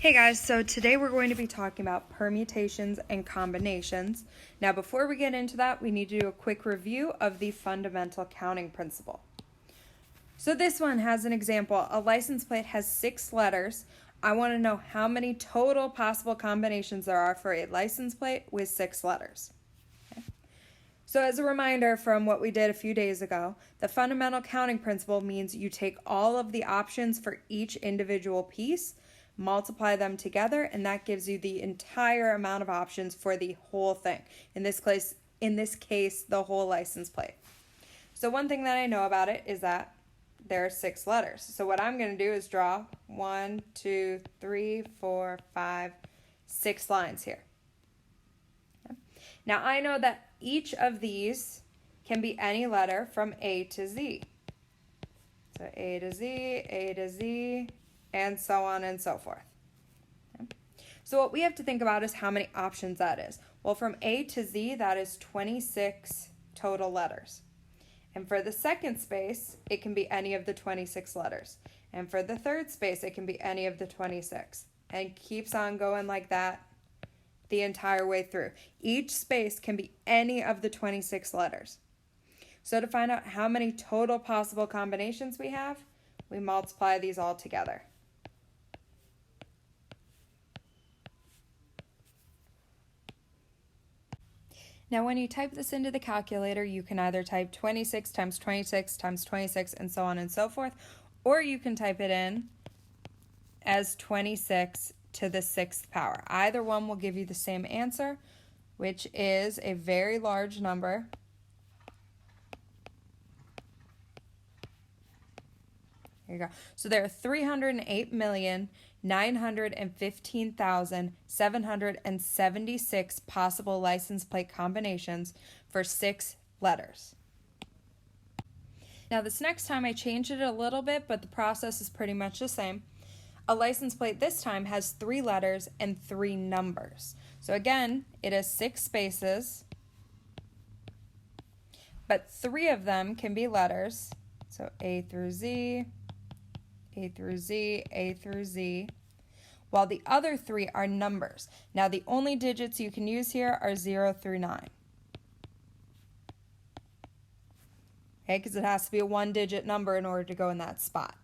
Hey guys, so today we're going to be talking about permutations and combinations. Now before we get into that, we need to do a quick review of the fundamental counting principle. So this one has an example. A license plate has 6 letters. I want to know how many total possible combinations there are for a license plate with 6 letters. Okay. So as a reminder from what we did a few days ago, the fundamental counting principle means you take all of the options for each individual piece, multiply them together, and that gives you the entire amount of options for the whole thing. In this case, the whole license plate. So one thing that I know about it is that there are 6 letters. So what I'm going to do is draw 1, 2, 3, 4, 5, 6 lines here. Okay. Now I know that each of these can be any letter from A to Z. So A to Z, and so on and so forth. Okay. So what we have to think about is how many options that is. Well, from A to Z, that is 26 total letters. And for the second space, it can be any of the 26 letters. And for the third space, it can be any of the 26. And keeps on going like that the entire way through. Each space can be any of the 26 letters. So to find out how many total possible combinations we have, we multiply these all together. Now when you type this into the calculator, you can either type 26 times 26 times 26 and so on and so forth, or you can type it in as 26 to the 6th power. Either one will give you the same answer, which is a very large number. Here you go. So there are 308,915,776 possible license plate combinations for 6 letters. Now this next time I changed it a little bit, but the process is pretty much the same. A license plate this time has 3 letters and 3 numbers. So again, it has 6 spaces, but 3 of them can be letters. So A through Z, A through Z, A through Z, while the other 3 are numbers. Now the only digits you can use here are 0 through 9. Okay, because it has to be a 1-digit number in order to go in that spot.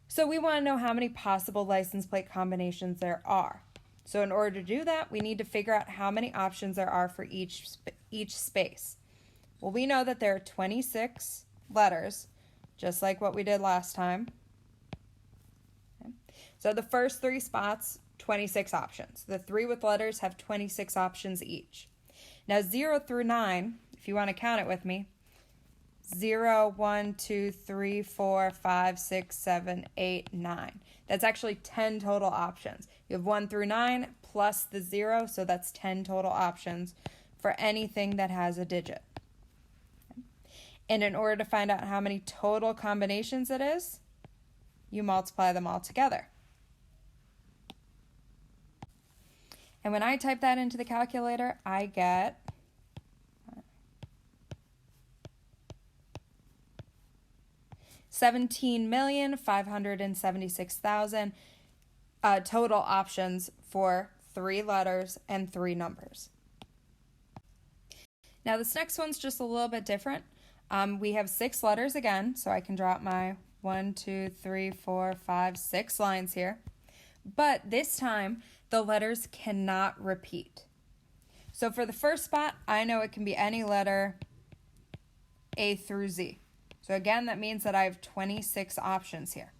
So we want to know how many possible license plate combinations there are. So in order to do that, we need to figure out how many options there are for each space. Well, we know that there are 26 letters, just like what we did last time. So the first 3 spots, 26 options. The 3 with letters have 26 options each. Now 0 through 9, if you want to count it with me, 0, 1, 2, 3, 4, 5, 6, 7, 8, 9. That's actually 10 total options. You have 1 through 9 plus the 0, so that's 10 total options for anything that has a digit. And in order to find out how many total combinations it is, you multiply them all together. And when I type that into the calculator, I get 17,576,000 total options for 3 letters and 3 numbers. Now this next one's just a little bit different. We have 6 letters again, so I can draw out my 1, 2, 3, 4, 5, 6 lines here. But this time, the letters cannot repeat. So for the first spot, I know it can be any letter A through Z. So again, that means that I have 26 options here.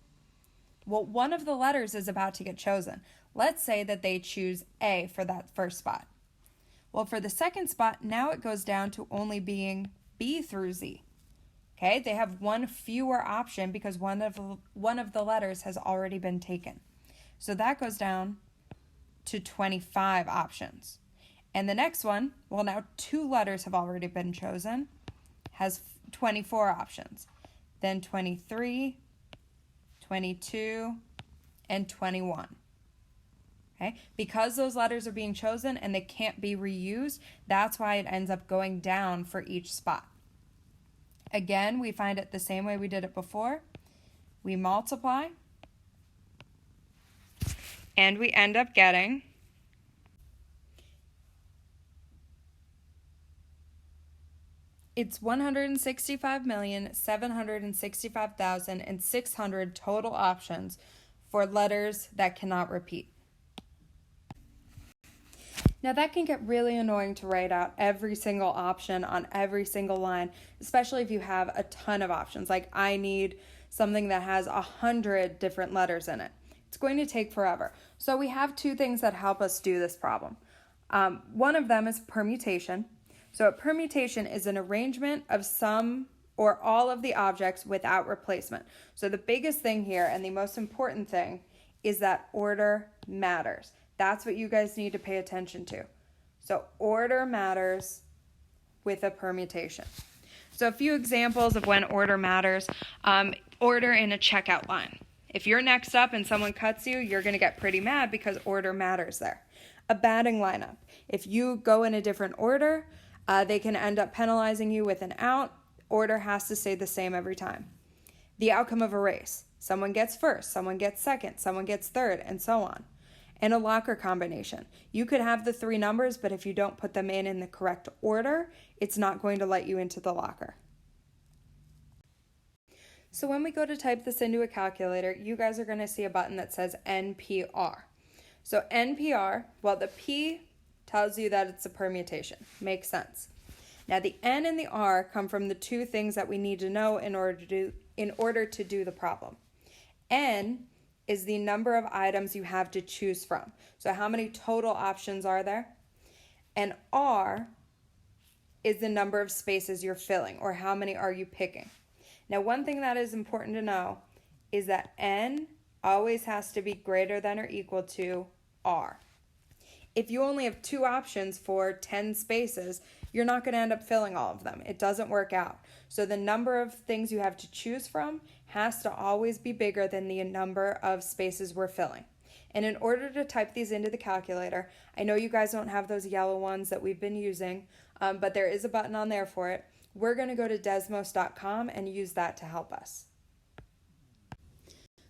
Well, one of the letters is about to get chosen. Let's say that they choose A for that first spot. Well, for the second spot, now it goes down to only being B through Z. Okay, they have 1 fewer option because one of the letters has already been taken. So that goes down to 25 options. And the next one, well, now 2 letters have already been chosen, has 24 options. Then 23, 22, and 21. Okay? Because those letters are being chosen and they can't be reused, that's why it ends up going down for each spot. Again, we find it the same way we did it before. We multiply, And we end up getting it's 165,765,600 total options for letters that cannot repeat. Now that can get really annoying to write out every single option on every single line, especially if you have a ton of options. Like I need something that has 100 different letters in it. It's going to take forever. So we have two things that help us do this problem. One of them is permutation. So a permutation is an arrangement of some or all of the objects without replacement. So the biggest thing here and the most important thing is that order matters. That's what you guys need to pay attention to. So order matters with a permutation. So a few examples of when order matters. Order in a checkout line. If you're next up and someone cuts you, you're going to get pretty mad because order matters there. A batting lineup. If you go in a different order, they can end up penalizing you with an out. Order has to stay the same every time. The outcome of a race. Someone gets first, someone gets second, someone gets third, and so on. And a locker combination. You could have the three numbers, but if you don't put them in the correct order, it's not going to let you into the locker. So when we go to type this into a calculator, you guys are going to see a button that says NPR. So NPR, well, the P tells you that it's a permutation. Makes sense. Now the N and the R come from the two things that we need to know in order to do the problem. N is the number of items you have to choose from. So how many total options are there? And R is the number of spaces you're filling, or how many are you picking. Now one thing that is important to know is that N always has to be greater than or equal to R. If you only have two options for 10 spaces, you're not going to end up filling all of them. It doesn't work out. So the number of things you have to choose from has to always be bigger than the number of spaces we're filling. And in order to type these into the calculator, I know you guys don't have those yellow ones that we've been using, but there is a button on there for it. We're going to go to Desmos.com and use that to help us.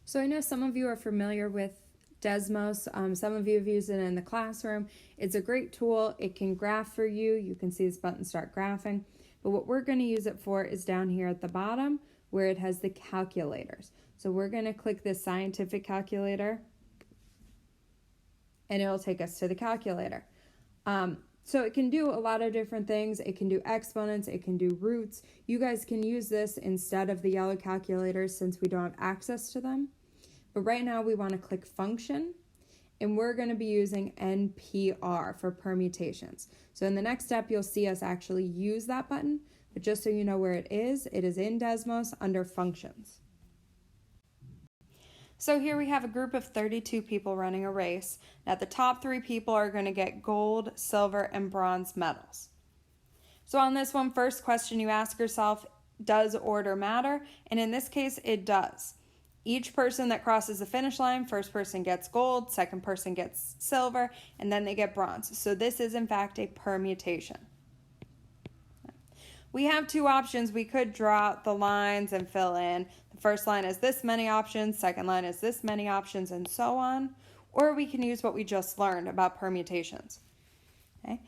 So I know some of you are familiar with Desmos. Some of you have used it in the classroom. It's a great tool. It can graph for you. You can see this button start graphing. But what we're going to use it for is down here at the bottom where it has the calculators. So we're going to click this scientific calculator and it'll take us to the calculator. So it can do a lot of different things. It can do exponents. It can do roots. You guys can use this instead of the yellow calculators since we don't have access to them. But right now we want to click function, and we're going to be using NPR for permutations. So in the next step, you'll see us actually use that button, but just so you know where it is in Desmos under functions. So here we have a group of 32 people running a race. Now the top 3 people are going to get gold, silver, and bronze medals. So on this one, first question you ask yourself, does order matter? And in this case, it does. Each person that crosses the finish line, first person gets gold, second person gets silver, and then they get bronze. So this is in fact a permutation. We have two options. We could draw out the lines and fill in. The first line is this many options, second line is this many options, and so on. Or we can use what we just learned about permutations. Okay.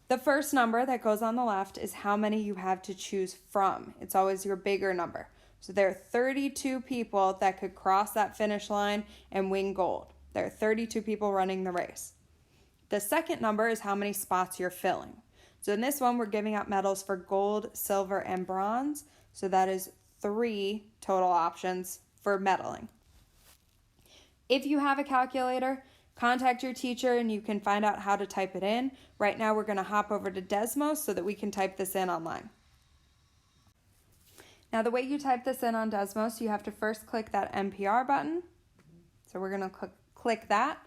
The first number that goes on the left is how many you have to choose from. It's always your bigger number. So there are 32 people that could cross that finish line and win gold. There are 32 people running the race. The second number is how many spots you're filling. So in this one, we're giving out medals for gold, silver, and bronze. So that is 3 total options for medaling. If you have a calculator, contact your teacher and you can find out how to type it in. Right now, we're going to hop over to Desmos so that we can type this in online. Now the way you type this in on Desmos, you have to first click that NPR button. So we're going to click that.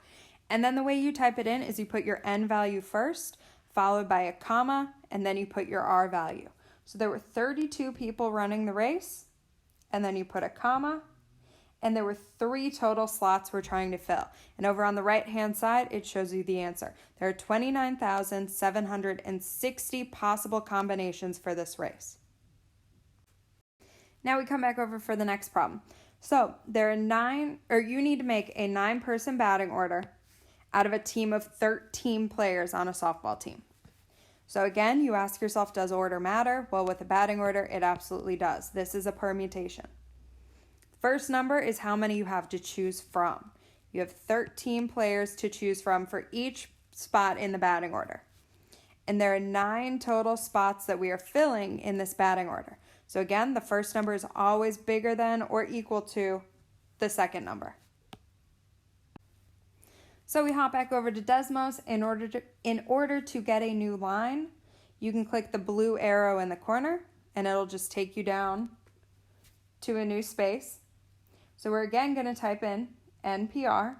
And then the way you type it in is you put your N value first, followed by a comma, and then you put your R value. So there were 32 people running the race, and then you put a comma, and there were 3 total slots we're trying to fill. And over on the right-hand side, it shows you the answer. There are 29,760 possible combinations for this race. Now we come back over for the next problem. So there are you need to make a 9-person batting order out of a team of 13 players on a softball team. So again, you ask yourself, does order matter? Well, with a batting order, it absolutely does. This is a permutation. First number is how many you have to choose from. You have 13 players to choose from for each spot in the batting order. And there are 9 total spots that we are filling in this batting order. So again, the first number is always bigger than or equal to the second number. So we hop back over to Desmos. In order to get a new line, you can click the blue arrow in the corner and it'll just take you down to a new space. So we're again going to type in NPR.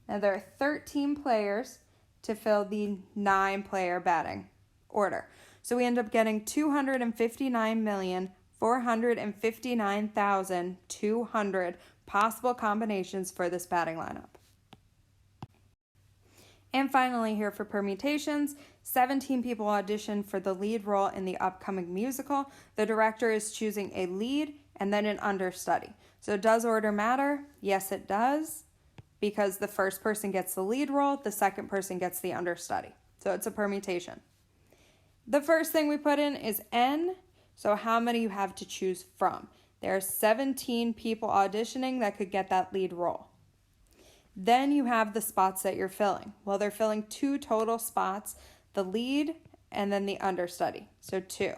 Now there are 13 players to fill the 9-player batting order. So we end up getting 259,459,200 possible combinations for this batting lineup. And finally here for permutations, 17 people auditioned for the lead role in the upcoming musical. The director is choosing a lead and then an understudy. So does order matter? Yes, it does, because the first person gets the lead role, the second person gets the understudy. So it's a permutation. The first thing we put in is N, so how many you have to choose from. There are 17 people auditioning that could get that lead role. Then you have the spots that you're filling. Well, they're filling 2 total spots, the lead and then the understudy, so 2.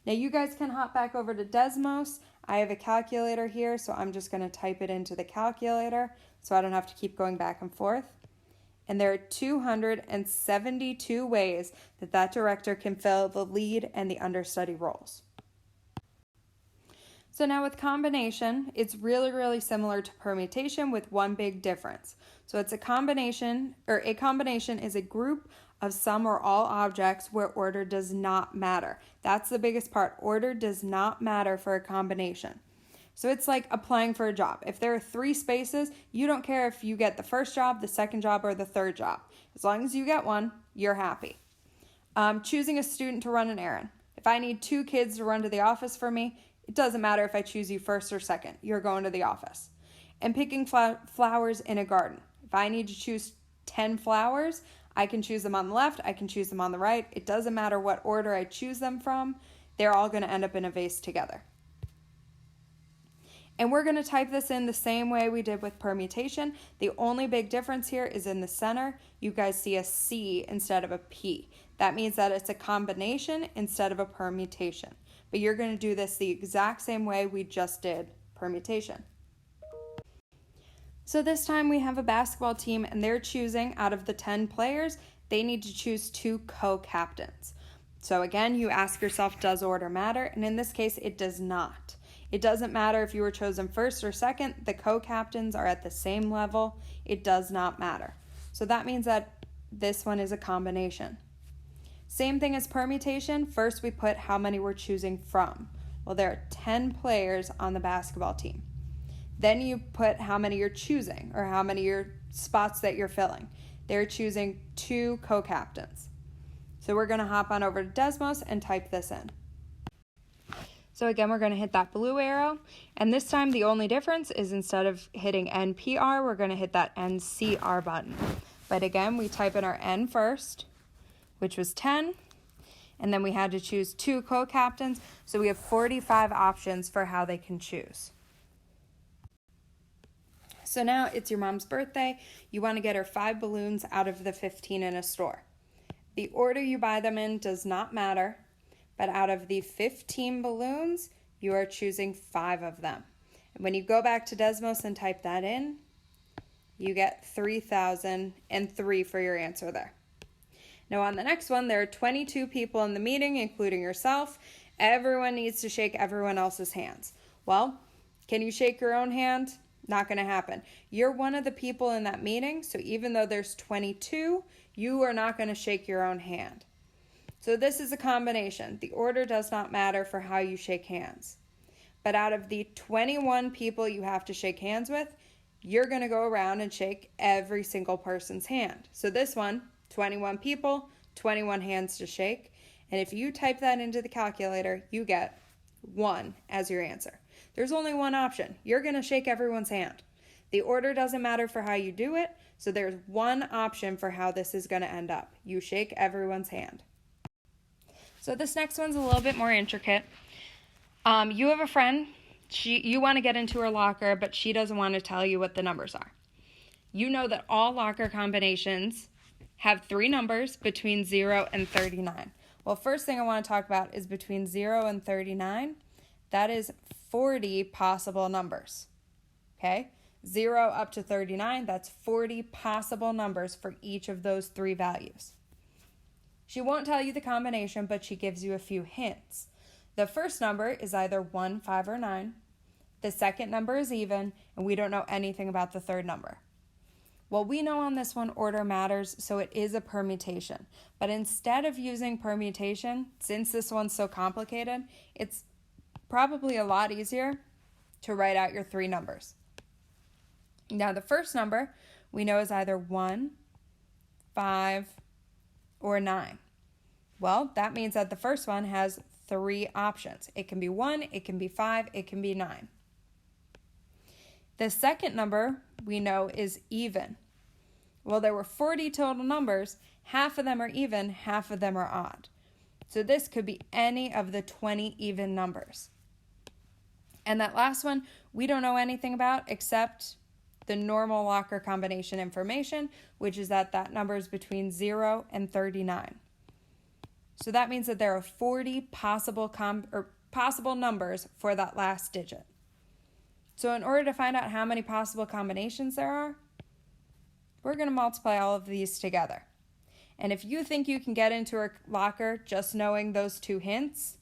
Now you guys can hop back over to Desmos. I have a calculator here, so I'm just going to type it into the calculator so I don't have to keep going back and forth. And there are 272 ways that director can fill the lead and the understudy roles. So now with combination, it's really similar to permutation with one big difference. So it's a combination is a group of some or all objects where order does not matter. That's the biggest part. Order does not matter for a combination. So it's like applying for a job. If there are 3 spaces, you don't care if you get the first job, the second job, or the third job. As long as you get one, you're happy. Choosing a student to run an errand. If I need 2 kids to run to the office for me, it doesn't matter if I choose you first or second. You're going to the office. And picking flowers in a garden. If I need to choose 10 flowers, I can choose them on the left, I can choose them on the right. It doesn't matter what order I choose them from. They're all going to end up in a vase together. And we're going to type this in the same way we did with permutation. The only big difference here is in the center. You guys see a C instead of a P. That means that it's a combination instead of a permutation. But you're going to do this the exact same way we just did permutation. So this time we have a basketball team and they're choosing out of the 10 players, they need to choose 2 co-captains. So again, you ask yourself, does order matter? And in this case, it does not. It doesn't matter if you were chosen first or second, the co-captains are at the same level. It does not matter. So that means that this one is a combination. Same thing as permutation. First, we put how many we're choosing from. Well, there are 10 players on the basketball team. Then you put how many you're choosing or how many your spots that you're filling. They're choosing 2 co-captains. So we're going to hop on over to Desmos and type this in. So again, we're going to hit that blue arrow. And this time, the only difference is instead of hitting NPR, we're going to hit that NCR button. But again, we type in our N first, which was 10, and then we had to choose 2 co-captains, so we have 45 options for how they can choose. So now it's your mom's birthday. You want to get her 5 balloons out of the 15 in a store. The order you buy them in does not matter, but out of the 15 balloons, you are choosing 5 of them. And when you go back to Desmos and type that in, you get 3,003 for your answer there. Now on the next one, there are 22 people in the meeting, including yourself. Everyone needs to shake everyone else's hands. Well, can you shake your own hand? Not going to happen. You're one of the people in that meeting, so even though there's 22, you are not going to shake your own hand. So this is a combination. The order does not matter for how you shake hands. But out of the 21 people you have to shake hands with, you're going to go around and shake every single person's hand. So this one, 21 people, 21 hands to shake. And if you type that into the calculator, you get 1 as your answer. There's only one option. You're going to shake everyone's hand. The order doesn't matter for how you do it, So there's one option for how this is going to end up. You shake everyone's hand. So this next one's a little bit more intricate. You have a friend. You want to get into her locker, but she doesn't want to tell you what the numbers are. You know that all locker combinations have 3 numbers between 0 and 39. Well, first thing I want to talk about is between 0 and 39. That is 40 possible numbers. Okay? 0 up to 39, that's 40 possible numbers for each of those 3 values. She won't tell you the combination, but she gives you a few hints. The first number is either 1, 5, or 9. The second number is even, and we don't know anything about the third number. Well, we know on this one order matters, so it is a permutation. But instead of using permutation, since this one's so complicated, it's probably a lot easier to write out your 3 numbers. Now, the first number we know is either 1, 5, or 9. Well, that means that the first one has 3 options. It can be 1, it can be 5, it can be 9. The second number we know is even. Well, there were 40 total numbers. Half of them are even, half of them are odd. So this could be any of the 20 even numbers. And that last one we don't know anything about except the normal locker combination information, which is that number is between 0 and 39. So that means that there are 40 possible numbers for that last digit. So in order to find out how many possible combinations there are, we're going to multiply all of these together. And if you think you can get into a locker just knowing those 2 hints,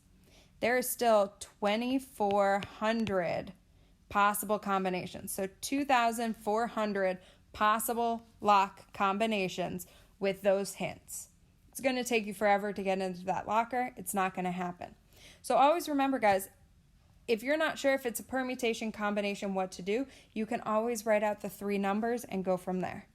there is still 2,400 possible combinations. So 2,400 possible lock combinations with those hints. It's going to take you forever to get into that locker. It's not going to happen. So always remember, guys, if you're not sure if it's a permutation, combination, what to do, you can always write out the 3 numbers and go from there.